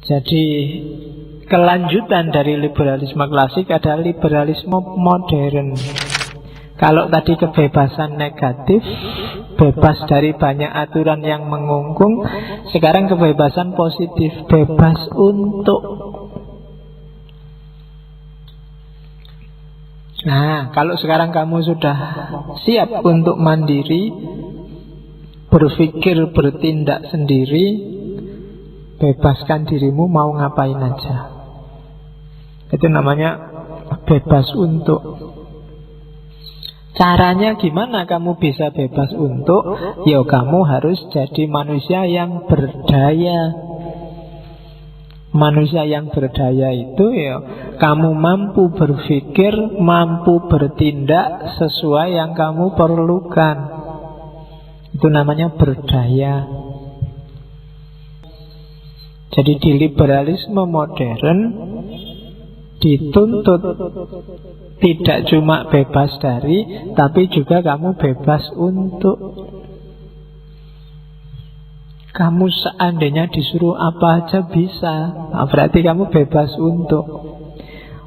Jadi kelanjutan dari liberalisme klasik adalah liberalisme modern. Kalau tadi kebebasan negatif, bebas dari banyak aturan yang mengungkung, sekarang kebebasan positif, bebas untuk. Nah, kalau sekarang kamu sudah siap untuk mandiri, berpikir, bertindak sendiri, bebaskan dirimu mau ngapain aja. Itu namanya bebas untuk. Caranya gimana kamu bisa bebas untuk? Ya kamu harus jadi manusia yang berdaya. Manusia yang berdaya itu ya kamu mampu berpikir, mampu bertindak sesuai yang kamu perlukan. Itu namanya berdaya. Jadi di liberalisme modern dituntut tidak cuma bebas dari, tapi juga kamu bebas untuk. Kamu seandainya disuruh apa aja bisa, nah, berarti kamu bebas untuk.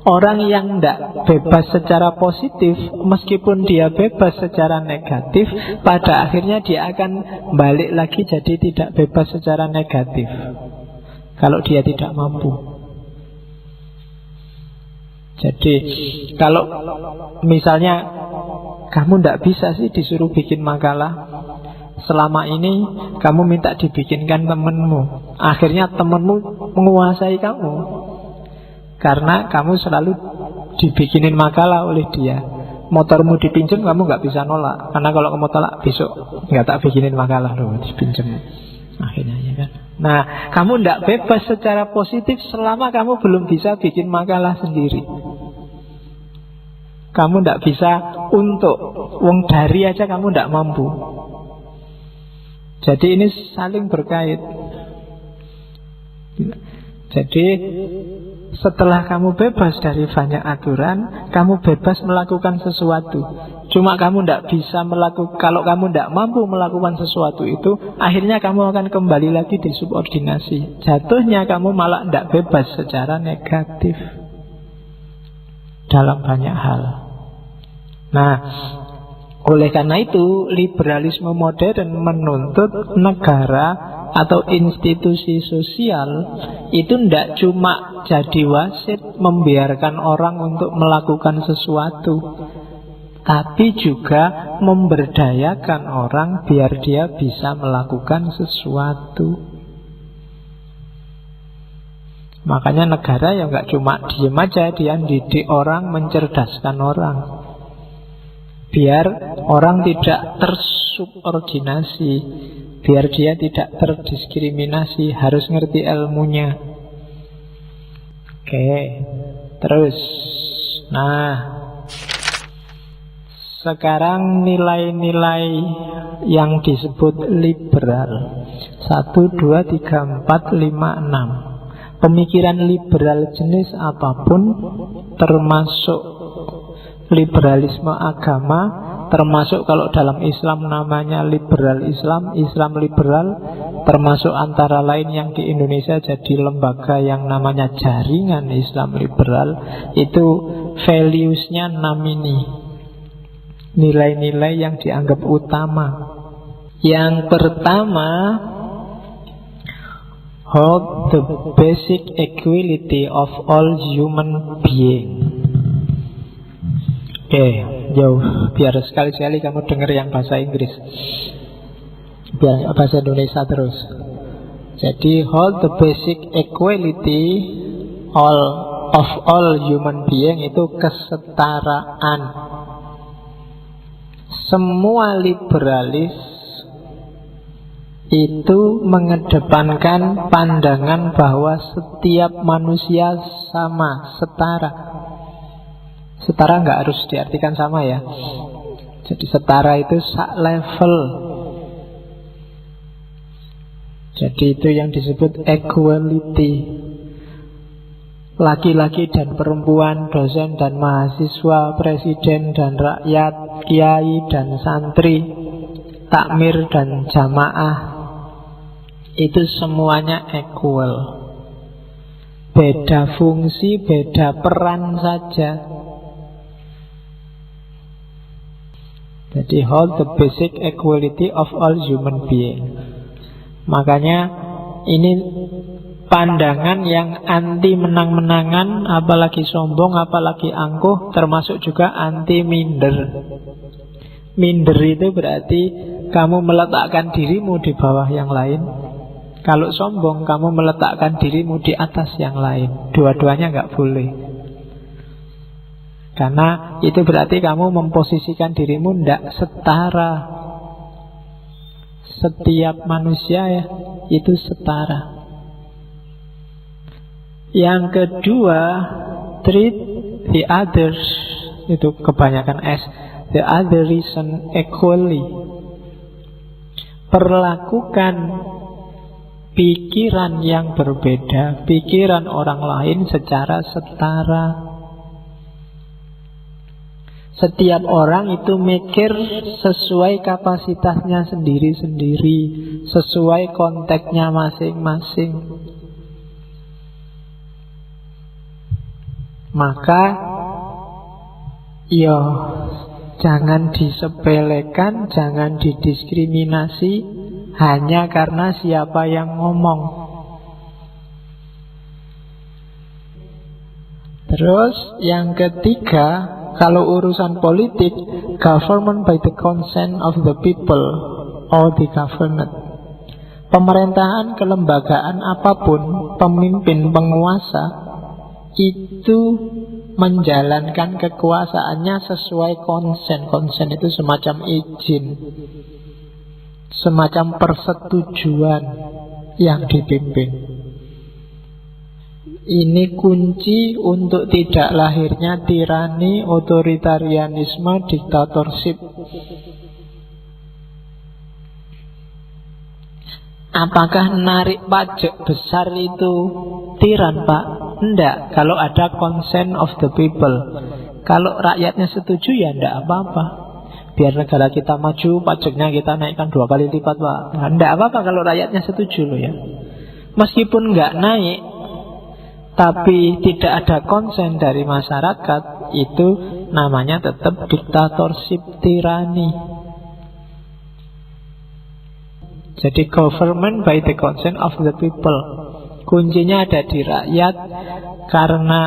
Orang yang tidak bebas secara positif, meskipun dia bebas secara negatif, pada akhirnya dia akan balik lagi jadi tidak bebas secara negatif kalau dia tidak mampu. Jadi kalau misalnya kamu tidak bisa sih disuruh bikin makalah, selama ini kamu minta dibikinkan temenmu, akhirnya temenmu menguasai kamu karena kamu selalu dibikinin makalah oleh dia. Motormu dipinjam kamu nggak bisa nolak, karena kalau kamu tolak besok nggak tak bikinin makalah loh, dipinjam akhirnya, ya kan. Nah, kamu tidak bebas secara positif selama kamu belum bisa bikin makalah sendiri. Kamu tidak bisa untuk wong dari aja kamu tidak mampu. Jadi ini saling berkait. Jadi setelah kamu bebas dari banyak aturan, kamu bebas melakukan sesuatu. Cuma kamu tidak bisa melakukan. Kalau kamu tidak mampu melakukan sesuatu itu, akhirnya kamu akan kembali lagi di subordinasi. Jatuhnya kamu malah tidak bebas secara negatif dalam banyak hal. Nah, oleh karena itu liberalisme modern menuntut negara atau institusi sosial itu tidak cuma jadi wasit membiarkan orang untuk melakukan sesuatu, tapi juga memberdayakan orang biar dia bisa melakukan sesuatu. Makanya negara yang nggak cuma diem aja, dia didik orang, mencerdaskan orang, biar orang tidak tersubordinasi, biar dia tidak terdiskriminasi, harus ngerti ilmunya. Oke, terus. Nah, sekarang nilai-nilai yang disebut liberal 1, 2, 3, 4, 5, 6. Pemikiran liberal jenis apapun, termasuk liberalisme agama, termasuk kalau dalam Islam namanya liberal Islam, Islam liberal, termasuk antara lain yang di Indonesia jadi lembaga yang namanya Jaringan Islam Liberal. Itu values-nya 6 ini, nilai-nilai yang dianggap utama. Yang pertama, hold the basic equality of all human being. Oke, jauh. Biar sekali-sekali kamu dengar yang bahasa Inggris, biar bahasa Indonesia terus. Jadi hold the basic equality of all human being, itu kesetaraan. Semua liberalis itu mengedepankan pandangan bahwa setiap manusia sama, setara. Setara nggak harus diartikan sama ya. Jadi setara itu sak level. Jadi itu yang disebut equality. Laki-laki dan perempuan, dosen dan mahasiswa, presiden dan rakyat, kiai dan santri, takmir dan jamaah, itu semuanya equal. beda fungsi, beda peran saja. Jadi hold the basic equality of all human being. Makanya ini pandangan yang anti menang-menangan, apalagi sombong, apalagi angkuh, termasuk juga anti minder. Minder itu berarti kamu meletakkan dirimu di bawah yang lain. Kalau sombong, kamu meletakkan dirimu di atas yang lain. Dua-duanya nggak boleh. Karena itu berarti kamu memposisikan dirimu tidak setara. Setiap manusia ya itu setara. Yang kedua, treat the others, itu kebanyakan S, the other reason equally. Perlakukan pikiran yang berbeda, pikiran orang lain secara setara. Setiap orang itu mikir sesuai kapasitasnya sendiri-sendiri, sesuai konteksnya masing-masing. Maka ya jangan disepelekan, jangan didiskriminasi hanya karena siapa yang ngomong. Terus yang ketiga, kalau urusan politik, government by the consent of the people or the government. Pemerintahan, kelembagaan apapun, pemimpin, penguasa itu menjalankan kekuasaannya sesuai konsen. Konsen itu semacam izin, semacam persetujuan yang dipimpin. Ini kunci untuk tidak lahirnya tirani, otoritarianisme, diktatorship. Apakah narik pajak besar itu tiran, Pak? Enggak, kalau ada consent of the people. Kalau rakyatnya setuju ya enggak apa-apa. Biar negara kita maju, pajaknya kita naikkan 2 kali lipat, Pak. Nah, enggak apa-apa kalau rakyatnya setuju loh ya. Meskipun enggak naik, tapi tidak ada konsen dari masyarakat, itu namanya tetap diktatorship, tirani. Jadi government by the consent of the people. Kuncinya ada di rakyat, karena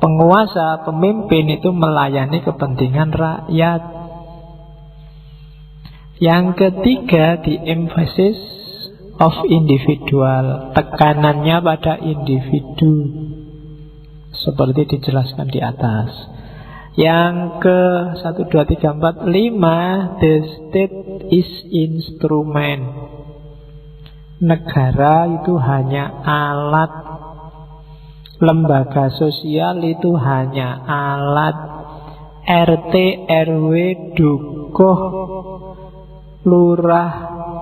penguasa, pemimpin itu melayani kepentingan rakyat. Yang ketiga, the emphasis of individual, tekanannya pada individu, seperti dijelaskan di atas. Yang ke 1, 2, 3, 4, 5, the state is instrument. Negara itu hanya alat, lembaga sosial itu hanya alat, RT, RW, dukuh, lurah,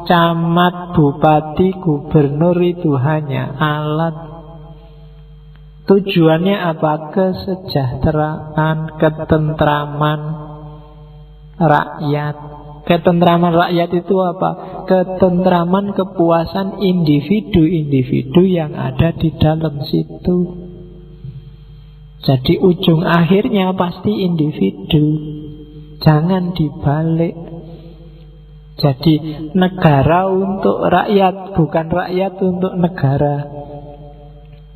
camat, bupati, gubernur itu hanya alat. Tujuannya apa? Kesejahteraan, ketentraman rakyat. Ketentraman rakyat itu apa? Ketentraman, kepuasan individu-individu yang ada di dalam situ. Jadi ujung akhirnya pasti individu, jangan dibalik. Jadi negara untuk rakyat, bukan rakyat untuk negara.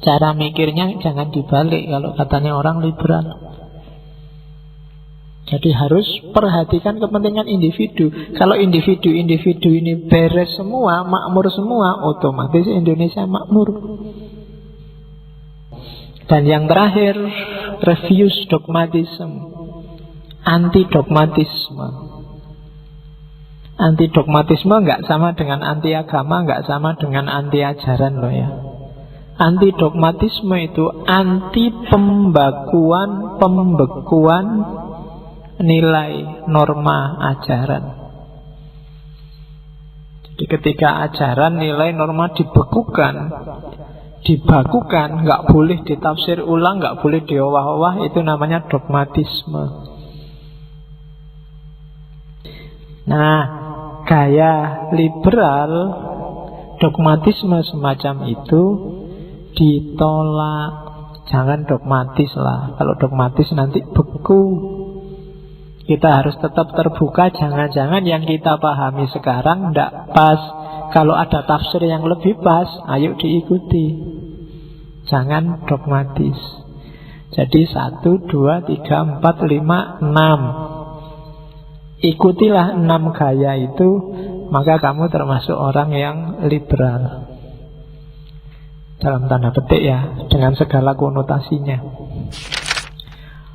Cara mikirnya jangan dibalik kalau katanya orang liberal. Jadi harus perhatikan kepentingan individu. Kalau individu-individu ini beres semua, makmur semua, otomatis Indonesia makmur. Dan yang terakhir, refuse dogmatism, anti-dogmatisme. Anti-dogmatisme nggak sama dengan anti-agama, nggak sama dengan anti-ajaran loh ya. Anti-dogmatisme itu anti pembekuan nilai norma ajaran. Jadi ketika ajaran nilai norma dibakukan, nggak boleh ditafsir ulang, nggak boleh diowah-owah, itu namanya dogmatisme. Nah, gaya liberal, dogmatisme semacam itu ditolak. Jangan dogmatis lah. Kalau dogmatis nanti beku. Kita harus tetap terbuka. Jangan-jangan yang kita pahami sekarang tidak pas. Kalau ada tafsir yang lebih pas, ayo diikuti. Jangan dogmatis. Jadi 1, 2, 3, 4, 5, 6. Ikutilah 6 gaya itu, maka kamu termasuk orang yang liberal. Dalam tanda petik ya, dengan segala konotasinya.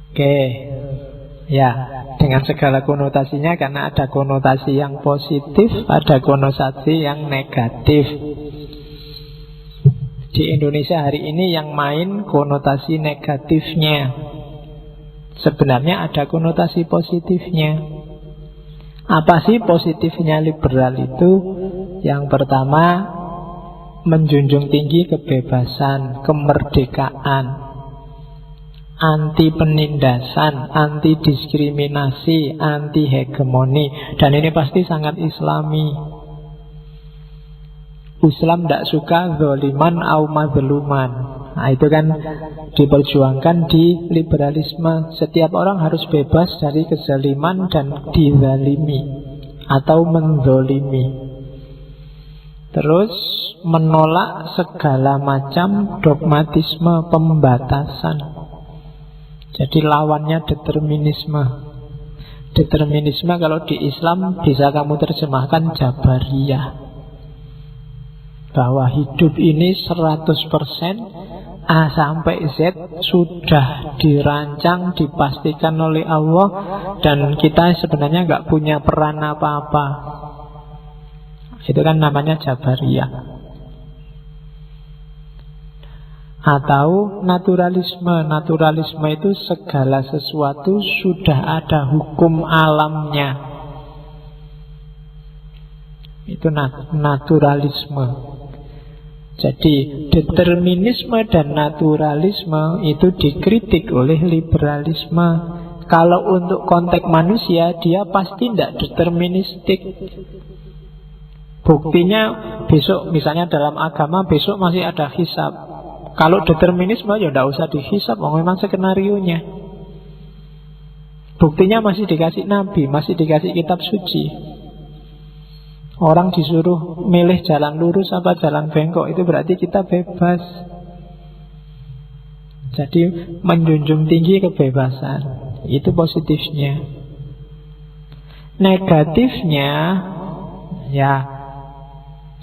Oke. Ya, dengan segala konotasinya, karena ada konotasi yang positif, ada konotasi yang negatif. Di Indonesia hari ini yang main konotasi negatifnya. Sebenarnya ada konotasi positifnya. Apa sih positifnya liberal itu? Yang pertama, menjunjung tinggi kebebasan, kemerdekaan, anti penindasan, anti diskriminasi, anti hegemoni. Dan ini pasti sangat islami. Islam tidak suka zoliman au mazluman. Nah, itu kan diperjuangkan di liberalisme. Setiap orang harus bebas dari kezaliman dan dizalimi atau menzolimi. Terus menolak segala macam dogmatisme, pembatasan. Jadi lawannya determinisme. Determinisme kalau di Islam bisa kamu terjemahkan Jabariyah, bahwa hidup ini 100% A sampai Z sudah dirancang, dipastikan oleh Allah, dan kita sebenarnya nggak punya peran apa-apa. Itu kan namanya Jabariyah. Atau naturalisme. Naturalisme itu segala sesuatu sudah ada hukum alamnya. Itu naturalisme. Jadi determinisme dan naturalisme itu dikritik oleh liberalisme. Kalau untuk konteks manusia, dia pasti tidak deterministik. Buktinya besok, misalnya dalam agama, besok masih ada hisab. Kalau determinisme ya tidak usah dihisab, memang skenarionya. Buktinya masih dikasih nabi, masih dikasih kitab suci. Orang disuruh milih jalan lurus apa jalan bengkok, itu berarti kita bebas. Jadi menjunjung tinggi kebebasan, itu positifnya. Negatifnya, ya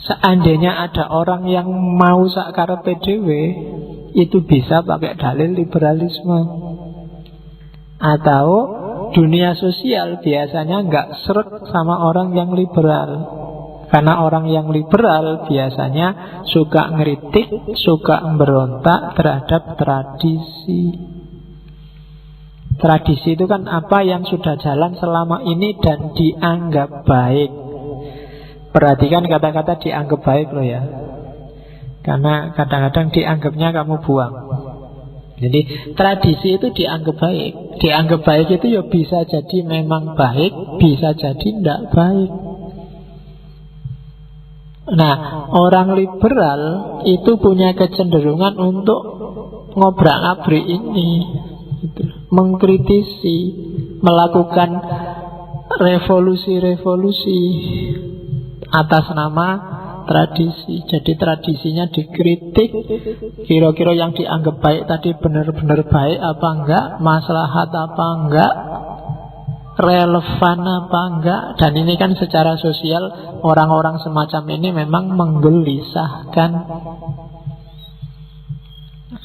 seandainya ada orang yang mau sakarepe dhewe, itu bisa pakai dalil liberalisme. Atau dunia sosial biasanya nggak seret sama orang yang liberal. Karena orang yang liberal biasanya suka ngeritik, suka berontak terhadap tradisi. Tradisi itu kan apa yang sudah jalan selama ini dan dianggap baik. Perhatikan kata-kata dianggap baik loh ya. Karena kadang-kadang dianggapnya kamu buang. Jadi tradisi itu dianggap baik. Dianggap baik itu ya bisa jadi memang baik, bisa jadi tidak baik. Nah, orang liberal itu punya kecenderungan untuk ngobrak-abrik ini, gitu. Mengkritisi, melakukan revolusi-revolusi atas nama tradisi. Jadi tradisinya dikritik, kira-kira yang dianggap baik tadi benar-benar baik apa enggak, maslahat apa enggak, relevan apa enggak. Dan ini kan secara sosial orang-orang semacam ini memang menggelisahkan.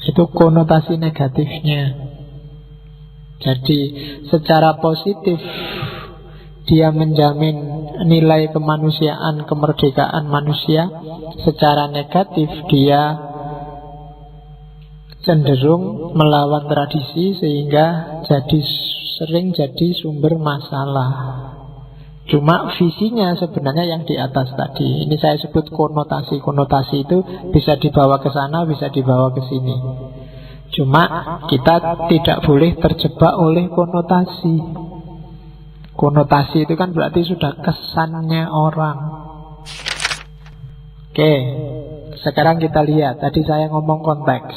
Itu konotasi negatifnya. Jadi secara positif dia menjamin nilai kemanusiaan, kemerdekaan manusia. Secara negatif dia cenderung melawan tradisi, sehingga sering jadi sumber masalah. Cuma visinya sebenarnya yang di atas tadi. Ini saya sebut konotasi. Konotasi itu bisa dibawa ke sana, bisa dibawa ke sini. Cuma kita tidak boleh terjebak oleh konotasi. Konotasi itu kan berarti sudah kesannya orang. Oke, sekarang kita lihat. Tadi saya ngomong konteks.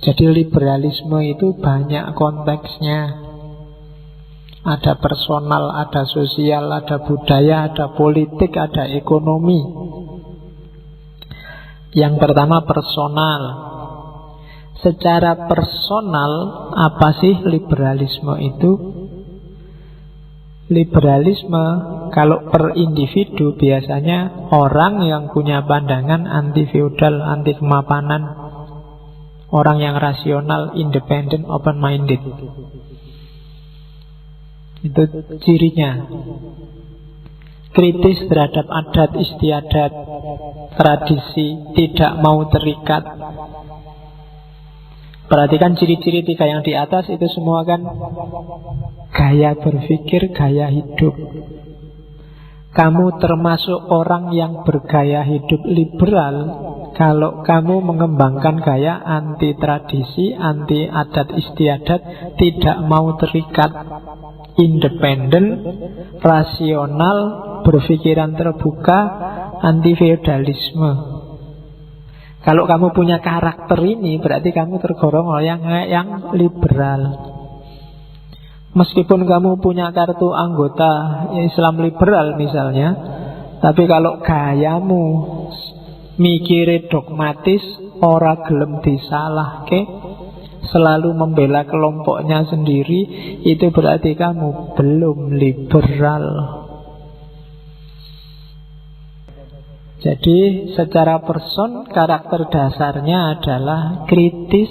Jadi liberalisme itu banyak konteksnya. Ada personal, ada sosial, ada budaya, ada politik, ada ekonomi. Yang pertama personal. Secara personal, apa sih liberalisme itu? Liberalisme kalau per individu biasanya orang yang punya pandangan anti feudal, anti kemapanan, orang yang rasional, independent, open minded. Itu cirinya. Kritis terhadap adat istiadat, tradisi, tidak mau terikat. Perhatikan ciri-ciri 3 yang di atas itu semua kan gaya berpikir, gaya hidup. Kamu termasuk orang yang bergaya hidup liberal kalau kamu mengembangkan gaya anti tradisi, anti adat istiadat, tidak mau terikat, independen, rasional, berpikiran terbuka, anti feudalisme. Kalau kamu punya karakter ini, berarti kamu tergolong yang liberal. Meskipun kamu punya kartu anggota Islam liberal misalnya, tapi kalau gayamu mikire dogmatis, ora gelem disalahke, selalu membela kelompoknya sendiri, itu berarti kamu belum liberal. Jadi secara person karakter dasarnya adalah kritis,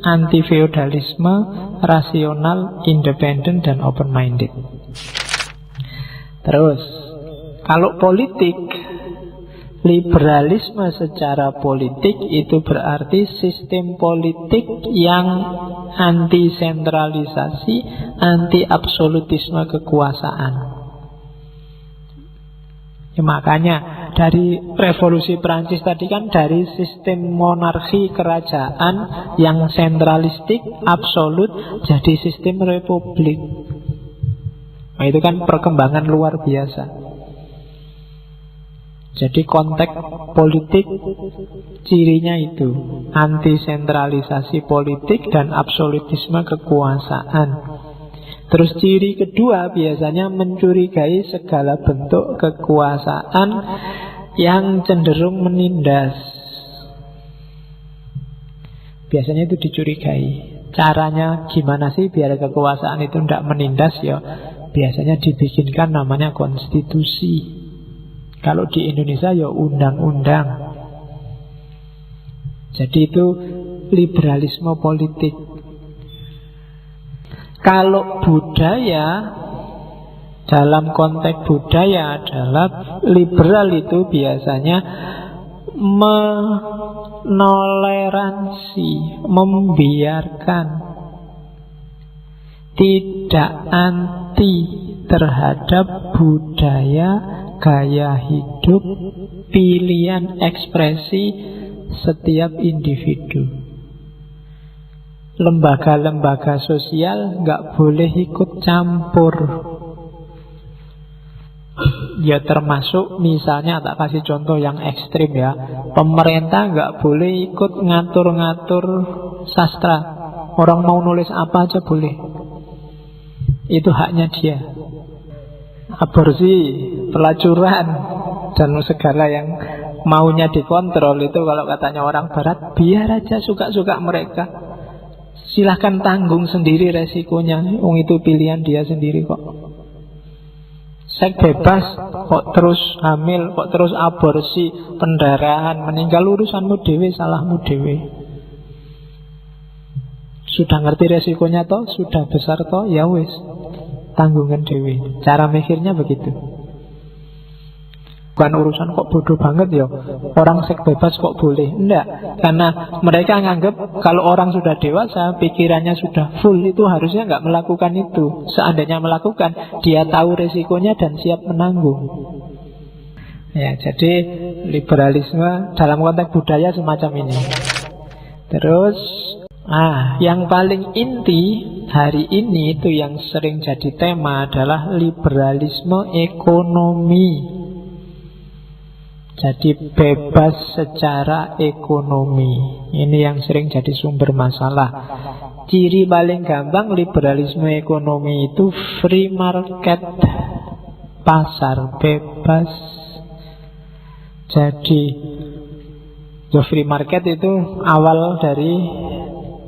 anti feudalisme, rasional, independen, dan open minded. Terus kalau politik, liberalisme secara politik itu berarti sistem politik yang anti sentralisasi, anti absolutisme kekuasaan. Ya, makanya dari revolusi Prancis tadi kan dari sistem monarki kerajaan yang sentralistik, absolut, jadi sistem republik. Nah, itu kan perkembangan luar biasa. Jadi konteks politik cirinya itu anti sentralisasi politik dan absolutisme kekuasaan. Terus ciri kedua biasanya mencurigai segala bentuk kekuasaan yang cenderung menindas. Biasanya itu dicurigai. Caranya gimana sih biar kekuasaan itu tidak menindas ya? Biasanya dibikinkan namanya konstitusi. Kalau di Indonesia ya undang-undang. Jadi itu liberalisme politik. Kalau budaya, dalam konteks budaya adalah liberal itu biasanya menoleransi, membiarkan, tidak anti terhadap budaya, gaya hidup, pilihan ekspresi setiap individu. Lembaga-lembaga sosial nggak boleh ikut campur. Ya termasuk misalnya, tak kasih contoh yang ekstrim ya, pemerintah nggak boleh ikut ngatur-ngatur sastra. Orang mau nulis apa aja boleh. Itu haknya dia. Aborsi, pelacuran, dan segala yang maunya dikontrol itu kalau katanya orang barat, biar aja suka-suka mereka. Silahkan tanggung sendiri resikonya. Itu pilihan dia sendiri kok. Seks bebas, kok terus hamil, kok terus aborsi, pendarahan, meninggal, urusanmu dewe, salahmu dewe. Sudah ngerti resikonya toh, sudah besar toh, ya wis, tanggungan dewe. Cara mikirnya begitu. Bukan urusan kok bodoh banget ya, orang seks bebas kok boleh. Enggak, karena mereka nganggap kalau orang sudah dewasa, pikirannya sudah full, itu harusnya nggak melakukan itu. Seandainya melakukan, dia tahu resikonya dan siap menanggung. Ya, jadi liberalisme dalam konteks budaya semacam ini. Terus yang paling inti hari ini itu yang sering jadi tema adalah liberalisme ekonomi. Jadi bebas secara ekonomi. Ini yang sering jadi sumber masalah. Ciri paling gampang liberalisme ekonomi itu free market, pasar bebas. Jadi free market itu awal dari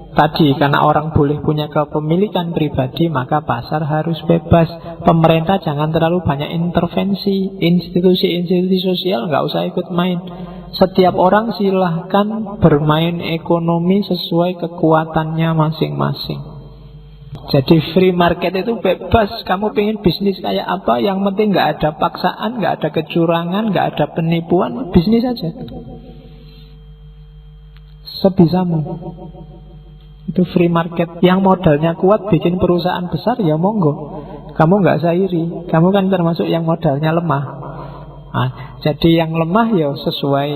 tadi, karena orang boleh punya kepemilikan pribadi, maka pasar harus bebas. Pemerintah jangan terlalu banyak intervensi. Institusi-institusi sosial nggak usah ikut main. Setiap orang silahkan bermain ekonomi sesuai kekuatannya masing-masing. Jadi free market itu bebas. Kamu pengen bisnis kayak apa, yang penting nggak ada paksaan, nggak ada kecurangan, nggak ada penipuan, bisnis aja sebisamu. Itu free market. Yang modalnya kuat bikin perusahaan besar, ya monggo. Kamu nggak usah iri. Kamu kan termasuk yang modalnya lemah. Nah, jadi yang lemah ya sesuai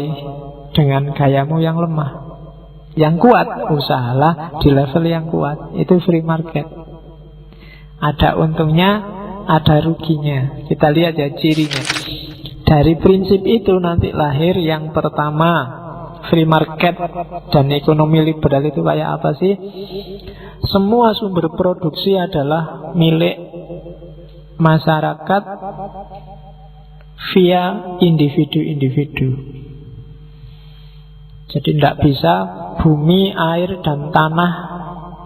dengan gayamu yang lemah. Yang kuat, usahalah di level yang kuat. Itu free market. Ada untungnya, ada ruginya. Kita lihat ya cirinya. Dari prinsip itu nanti lahir yang pertama. Free market dan ekonomi liberal itu kayak apa sih? Semua sumber produksi adalah milik masyarakat via individu-individu. Jadi tidak bisa bumi, air, dan tanah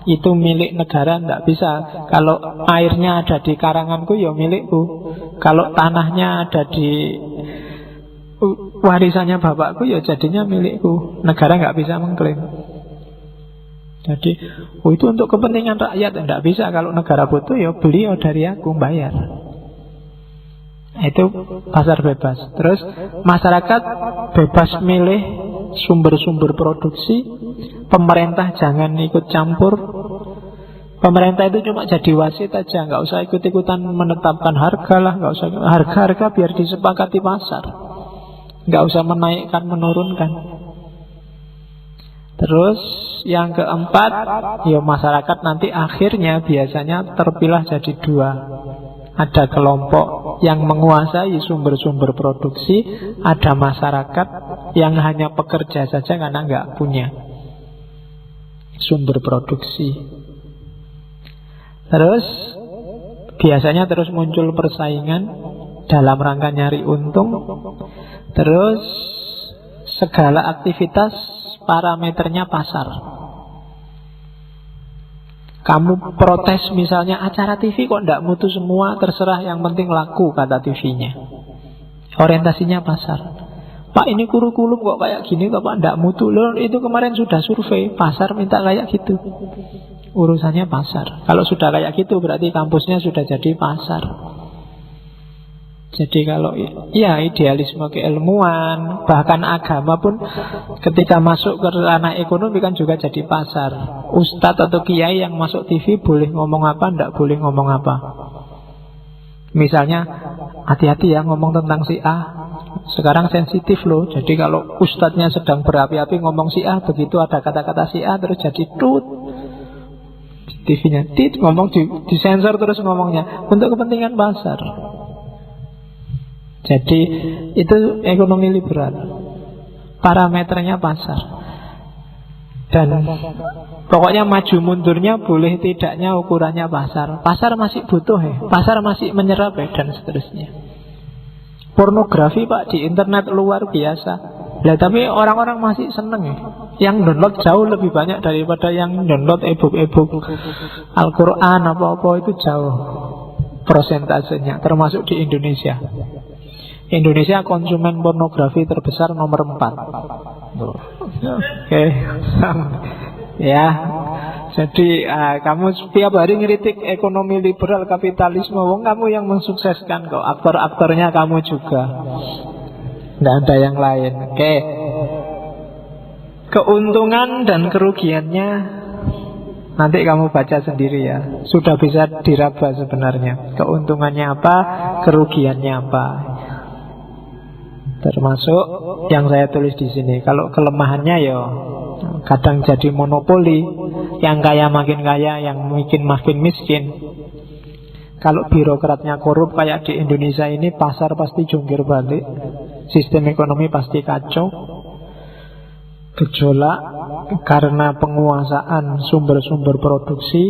itu milik negara, tidak bisa. Kalau airnya ada di karanganku, ya milikku. Kalau tanahnya ada di warisannya bapakku, ya jadinya milikku. Negara nggak bisa mengklaim. Jadi, itu untuk kepentingan rakyat, tidak bisa. Kalau negara butuh, ya beliau dari aku, bayar. Itu pasar bebas. Terus masyarakat bebas milih sumber-sumber produksi. Pemerintah jangan ikut campur. Pemerintah itu cuma jadi wasit aja, nggak usah ikut-ikutan menetapkan harga lah, nggak usah. Harga-harga biar disepakati pasar, nggak usah menaikkan menurunkan. Terus yang keempat, ya masyarakat nanti akhirnya biasanya terpilah jadi dua. Ada kelompok yang menguasai sumber-sumber produksi, ada masyarakat yang hanya pekerja saja karena nggak punya sumber produksi. Terus biasanya terus muncul persaingan dalam rangka nyari untung. Terus segala aktivitas parameternya pasar. Kamu protes misalnya acara TV kok tidak mutu semua, terserah yang penting laku, kata TV-nya. Orientasinya pasar. Pak, ini kurikulum kok kayak gini kok Pak tidak mutu. Loh, itu kemarin sudah survei, pasar minta kayak gitu. Urusannya pasar. Kalau sudah kayak gitu berarti kampusnya sudah jadi pasar. Jadi kalau ya idealisme keilmuan, bahkan agama pun ketika masuk ke ranah ekonomi kan juga jadi pasar. Ustadz atau kiai yang masuk TV boleh ngomong apa, tidak boleh ngomong apa. Misalnya, hati-hati ya ngomong tentang si A, sekarang sensitif loh. Jadi kalau ustadznya sedang berapi-api ngomong si A, begitu ada kata-kata si A terus jadi tut, TV-nya tit, ngomong disensor terus ngomongnya untuk kepentingan pasar. Jadi itu ekonomi liberal. Parameternya pasar. Dan pokoknya maju mundurnya boleh tidaknya ukurannya pasar. Pasar masih butuh pasar masih menyerap dan seterusnya. Pornografi Pak di internet luar biasa. Nah, tapi orang-orang masih seneng Yang download jauh lebih banyak daripada yang download e-book Al-Quran apa-apa, itu jauh persentasenya, termasuk di Indonesia. Indonesia konsumen pornografi terbesar nomor 4. Oke. Ya. Jadi kamu setiap hari ngeritik ekonomi liberal, kapitalisme, wong kamu yang mensukseskan kok. Aktor-aktornya kamu juga. Nggak ada yang lain. Oke. Keuntungan dan kerugiannya nanti kamu baca sendiri ya. Sudah bisa diraba sebenarnya. Keuntungannya apa, kerugiannya apa. Termasuk yang saya tulis di sini. Kalau kelemahannya ya kadang jadi monopoli, yang kaya makin kaya, yang miskin makin miskin. Kalau birokratnya korup kayak di Indonesia ini, pasar pasti jungkir balik. sistem ekonomi pasti kacau, gejolak karena penguasaan sumber-sumber produksi,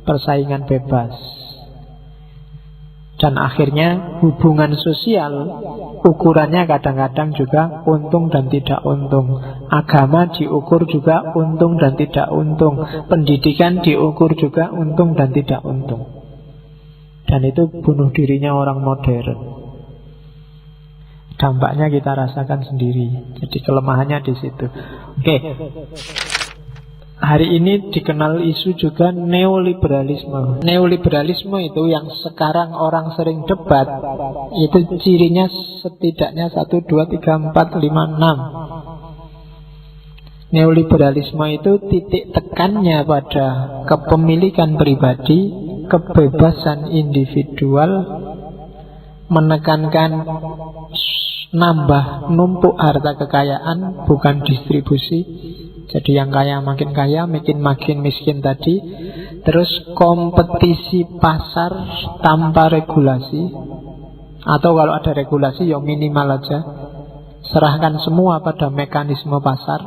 persaingan bebas. Dan akhirnya hubungan sosial ukurannya kadang-kadang juga untung dan tidak untung. Agama diukur juga untung dan tidak untung. Pendidikan diukur juga untung dan tidak untung. Dan itu bunuh dirinya orang modern. Dampaknya kita rasakan sendiri. Jadi kelemahannya di situ. Oke. Hari ini dikenal isu juga neoliberalisme. Neoliberalisme itu yang sekarang orang sering debat. Itu cirinya setidaknya 1, 2, 3, 4, 5, 6. Neoliberalisme itu titik tekannya pada kepemilikan pribadi, kebebasan individual, menekankan nambah numpuk harta kekayaan, bukan distribusi. Jadi yang kaya, makin miskin tadi. Terus kompetisi pasar tanpa regulasi, atau kalau ada regulasi ya minimal aja. Serahkan semua pada mekanisme pasar.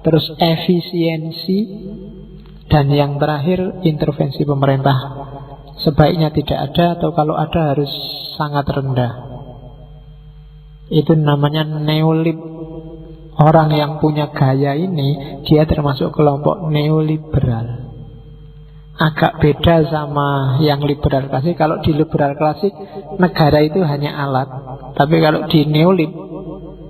Terus efisiensi. Dan yang terakhir, intervensi pemerintah sebaiknya tidak ada, atau kalau ada harus sangat rendah. Itu namanya neolib. Orang yang punya gaya ini, dia termasuk kelompok neoliberal. Agak beda sama yang liberal klasik. Kalau di liberal klasik, negara itu hanya alat. Tapi kalau di neolib,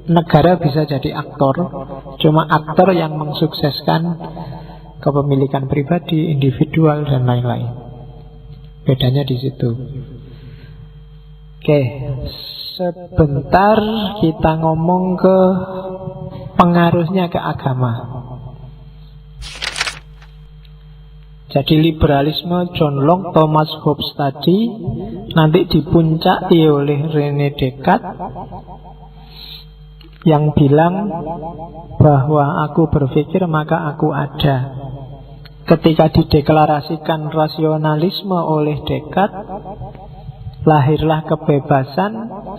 negara bisa jadi aktor. Cuma aktor yang mensukseskan kepemilikan pribadi, individual, dan lain-lain. Bedanya di situ. Oke, sebentar kita ngomong ke pengaruhnya ke agama. Jadi liberalisme John Locke, Thomas Hobbes tadi nanti dipuncaki oleh René Descartes yang bilang bahwa aku berpikir maka aku ada. Ketika dideklarasikan rasionalisme oleh Descartes, lahirlah kebebasan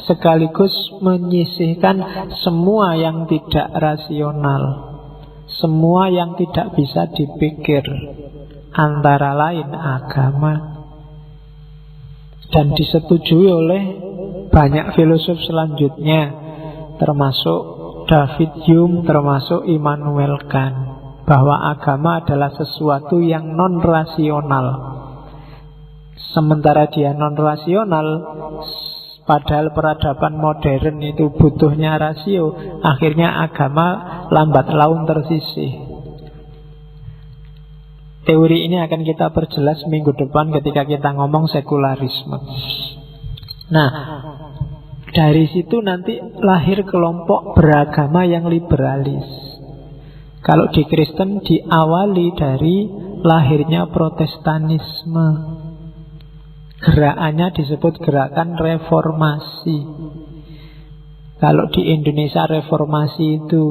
sekaligus menyisihkan semua yang tidak rasional, semua yang tidak bisa dipikir, antara lain agama. Dan disetujui oleh banyak filosof selanjutnya, termasuk David Hume, termasuk Immanuel Kant, bahwa agama adalah sesuatu yang non-rasional. Sementara dia non-rasional, padahal peradaban modern itu butuhnya rasio, akhirnya agama lambat laun tersisih. Teori ini akan kita perjelas minggu depan ketika kita ngomong sekularisme. Nah, dari situ nanti lahir kelompok beragama yang liberalis. Kalau di Kristen diawali dari lahirnya Protestanisme. Gerakannya disebut gerakan reformasi. Kalau di Indonesia reformasi itu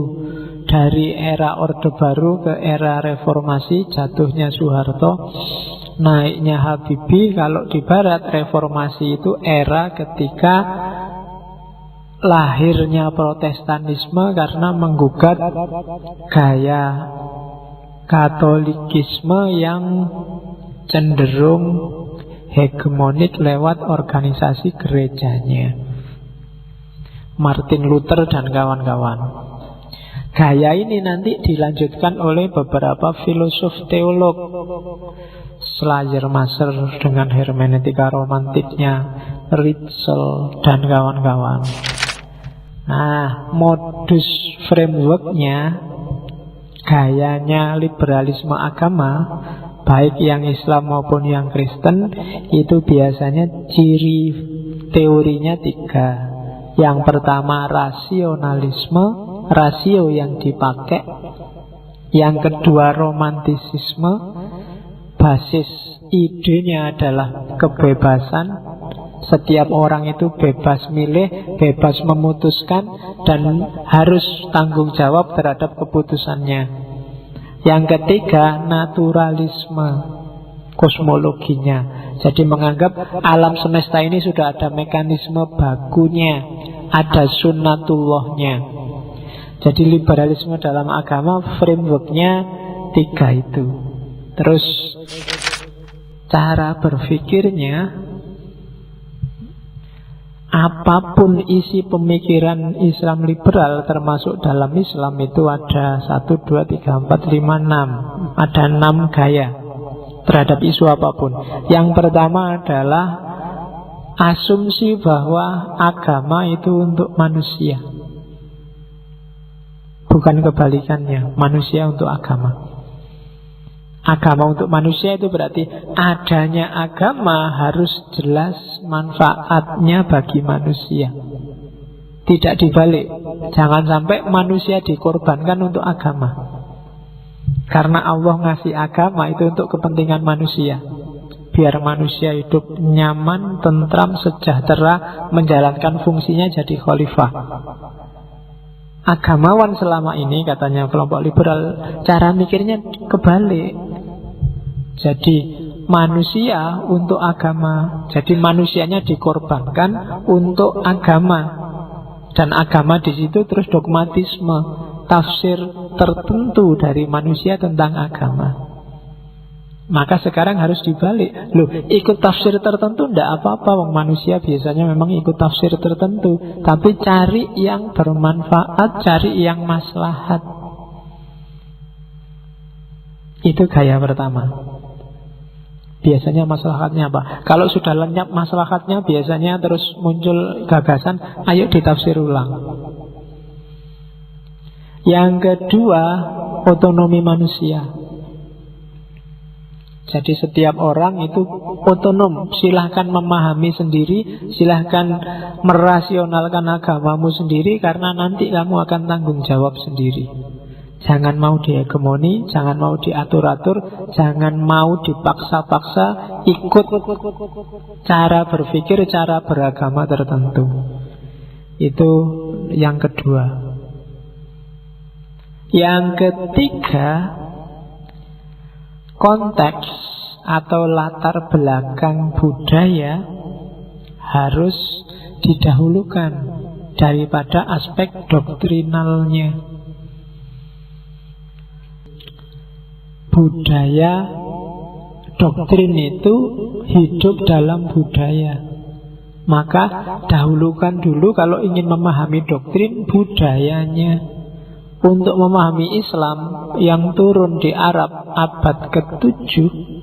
dari era Orde Baru ke era reformasi, jatuhnya Soeharto, naiknya Habibie. Kalau di Barat reformasi itu era ketika lahirnya Protestanisme karena menggugat gaya Katolikisme yang cenderung hegemonik lewat organisasi gerejanya. Martin Luther dan kawan-kawan. Gaya ini nanti dilanjutkan oleh beberapa filosof teolog. Schleiermacher dengan hermeneutika romantiknya, Ritschl dan kawan-kawan. Nah, modus frameworknya, gayanya liberalisme agama, baik yang Islam maupun yang Kristen, itu biasanya ciri teorinya 3. Yang pertama rasionalisme, rasio yang dipakai. Yang kedua romantisisme, basis idenya adalah kebebasan. Setiap orang itu bebas milih, bebas memutuskan, dan harus tanggung jawab terhadap keputusannya. Yang ketiga, naturalisme, kosmologinya. Jadi menganggap alam semesta ini sudah ada mekanisme bakunya. ada sunnatullahnya. Jadi liberalisme dalam agama frameworknya 3 itu. Terus cara berpikirnya, apapun isi pemikiran Islam liberal, termasuk dalam Islam itu ada 1, 2, 3, 4, 5, 6. Ada 6 gaya terhadap isu apapun. Yang pertama adalah asumsi bahwa agama itu untuk manusia, bukan kebalikannya, manusia untuk agama. Agama untuk manusia itu berarti adanya agama harus jelas manfaatnya bagi manusia. Tidak dibalik. Jangan sampai manusia dikorbankan untuk agama. Karena Allah ngasih agama itu untuk kepentingan manusia. Biar manusia hidup nyaman, tentram, sejahtera, menjalankan fungsinya jadi khalifah. Agamawan selama ini, katanya kelompok liberal, cara mikirnya kebalik. Jadi manusia untuk agama. Jadi manusianya dikorbankan untuk agama. Dan agama di situ terus dogmatisme, tafsir tertentu dari manusia tentang agama. Maka sekarang harus dibalik. Loh, ikut tafsir tertentu tidak apa-apa, wong manusia biasanya memang ikut tafsir tertentu. Tapi cari yang bermanfaat, cari yang maslahat. Itu gaya pertama. Biasanya maslahatnya apa? Kalau sudah lenyap maslahatnya, biasanya terus muncul gagasan, ayo ditafsir ulang. Yang kedua, otonomi manusia. Jadi setiap orang itu otonom. Silahkan memahami sendiri, silahkan merasionalkan agamamu sendiri, karena nanti kamu akan tanggung jawab sendiri. Jangan mau dihegemoni, jangan mau diatur-atur, jangan mau dipaksa-paksa ikut cara berpikir, cara beragama tertentu. Itu yang kedua. Yang ketiga, konteks atau latar belakang budaya harus didahulukan daripada aspek doktrinalnya. Budaya, doktrin itu hidup dalam budaya. Maka dahulukan dulu kalau ingin memahami doktrin, budayanya. Untuk memahami Islam yang turun di Arab abad ke-7,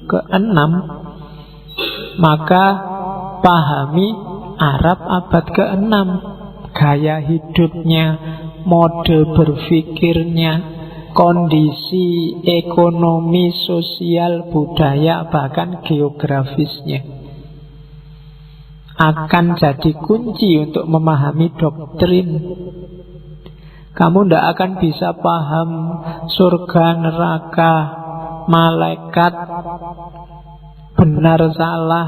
ke-6, maka pahami Arab abad ke-6, gaya hidupnya, mode berpikirnya, kondisi ekonomi, sosial, budaya, bahkan geografisnya. Akan jadi kunci untuk memahami doktrin. Kamu tidak akan bisa paham surga, neraka, malaikat, benar salah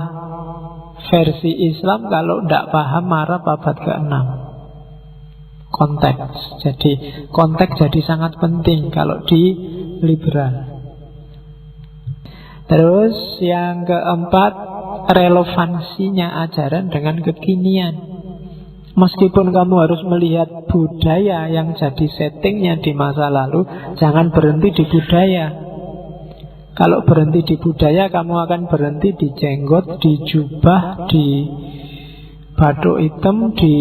versi Islam kalau tidak paham Arab abad ke-6. Konteks. Jadi konteks jadi sangat penting kalau di liberal. Terus yang keempat, relevansinya ajaran dengan kekinian. Meskipun kamu harus melihat budaya yang jadi settingnya di masa lalu, jangan berhenti di budaya. Kalau berhenti di budaya, kamu akan berhenti di jenggot, di jubah, di bathuk hitam, di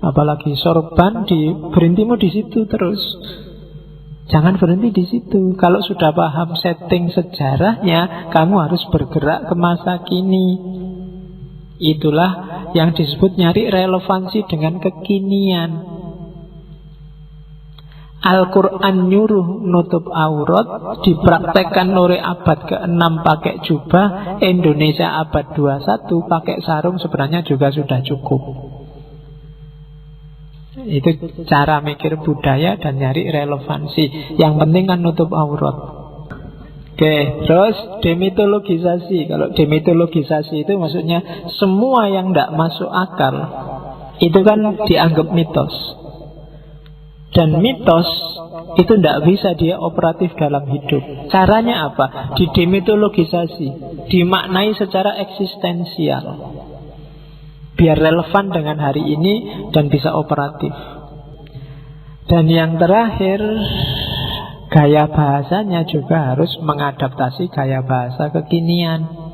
apalagi sorban, berhentimu di situ terus. Jangan berhenti di situ. Kalau sudah paham setting sejarahnya, kamu harus bergerak ke masa kini. Itulah yang disebut nyari relevansi dengan kekinian. Al-Quran nyuruh nutup aurat, dipraktekkan oleh abad ke-6 pakai jubah, Indonesia abad 21 pakai sarung sebenarnya juga sudah cukup. Itu cara mikir budaya dan nyari relevansi. Yang penting kan nutup aurat. Oke, terus demitologisasi. Kalau demitologisasi itu maksudnya semua yang tidak masuk akal itu kan dianggap mitos. Dan mitos itu tidak bisa dia operatif dalam hidup. Caranya apa? Didemitologisasi, dimaknai secara eksistensial. biar relevan dengan hari ini dan bisa operatif. Dan yang terakhir, gaya bahasanya juga harus mengadaptasi gaya bahasa kekinian.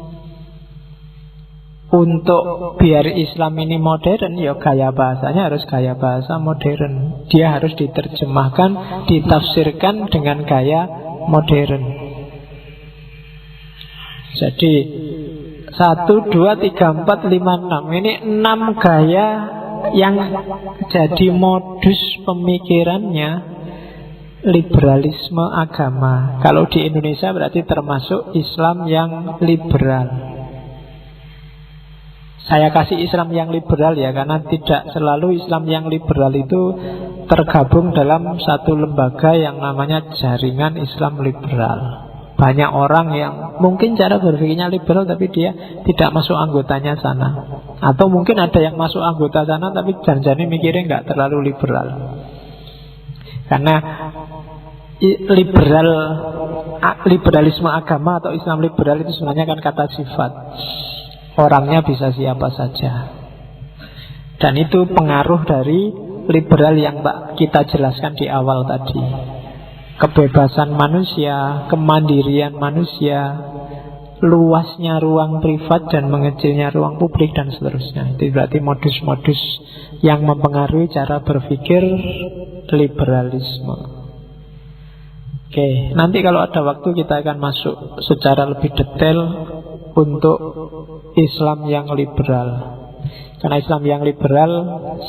Untuk biar Islam ini modern, ya gaya bahasanya harus gaya bahasa modern. Dia harus diterjemahkan, ditafsirkan dengan gaya modern. Jadi 1, 2, 3, 4, 5, 6. Ini 6 gaya yang jadi modus pemikirannya liberalisme agama. Kalau di Indonesia berarti termasuk Islam yang liberal. Saya kasih Islam yang liberal ya, karena tidak selalu Islam yang liberal itu tergabung dalam satu lembaga yang namanya Jaringan Islam Liberal. Banyak orang yang mungkin cara berpikirnya liberal tapi dia tidak masuk anggotanya sana. Atau mungkin ada yang masuk anggota sana tapi jangan-jangan mikirnya nggak terlalu liberal. Karena liberalisme agama atau Islam liberal itu sebenarnya kan kata sifat. Orangnya bisa siapa saja. Dan itu pengaruh dari liberal yang kita jelaskan di awal tadi. Kebebasan manusia, kemandirian manusia, luasnya ruang privat dan mengecilnya ruang publik dan seterusnya. Itu berarti modus-modus yang mempengaruhi cara berpikir liberalisme. Oke, nanti kalau ada waktu kita akan masuk secara lebih detail untuk Islam yang liberal. Karena Islam yang liberal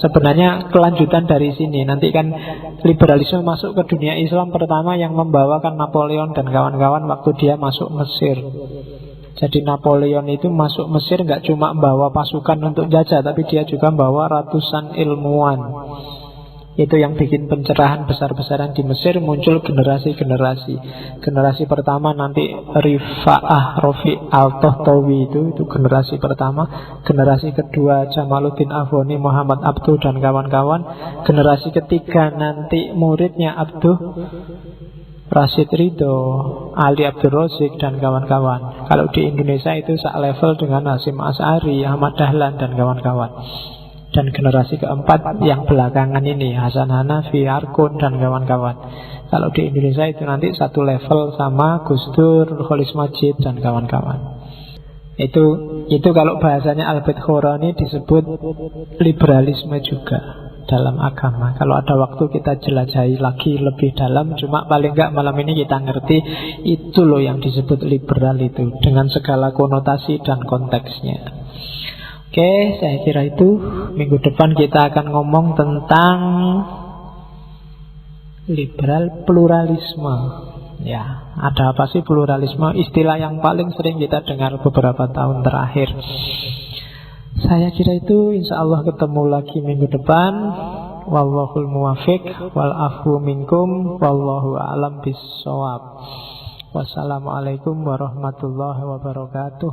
sebenarnya kelanjutan dari sini. Nanti kan liberalisme masuk ke dunia Islam pertama yang membawakan Napoleon dan kawan-kawan waktu dia masuk Mesir. Jadi Napoleon itu masuk Mesir nggak cuma membawa pasukan untuk jajah, tapi dia juga membawa ratusan ilmuwan. Itu yang bikin pencerahan besar-besaran di Mesir, muncul generasi-generasi. Generasi pertama nanti Rifa'ah Rafi' Al-Tohtawi itu generasi pertama. Generasi kedua Jamaluddin Afghani, Muhammad Abduh dan kawan-kawan. Generasi ketiga nanti muridnya Abduh, Rashid Ridho, Ali Abdul Razik dan kawan-kawan. Kalau di Indonesia itu sak level dengan Hasyim Asy'ari, Ahmad Dahlan dan kawan-kawan. Dan generasi keempat yang belakangan ini Hasan Hanafi, Arkun dan kawan-kawan. Kalau di Indonesia itu nanti satu level sama Gus Dur, Khalis Majid dan kawan-kawan. Itu kalau bahasanya Albert Khorani disebut liberalisme juga dalam agama. Kalau ada waktu kita jelajahi lagi lebih dalam. Cuma paling enggak malam ini kita ngerti itu loh yang disebut liberal itu, dengan segala konotasi dan konteksnya. Oke, saya kira itu. Minggu depan kita akan ngomong tentang liberal pluralisme. Ya, ada apa sih pluralisme? Istilah yang paling sering kita dengar beberapa tahun terakhir. Saya kira itu. Insya Allah ketemu lagi minggu depan. Wallahul muwafiq wal afu minkum wallahu a'lam bissawab. Wassalamualaikum warahmatullahi wabarakatuh.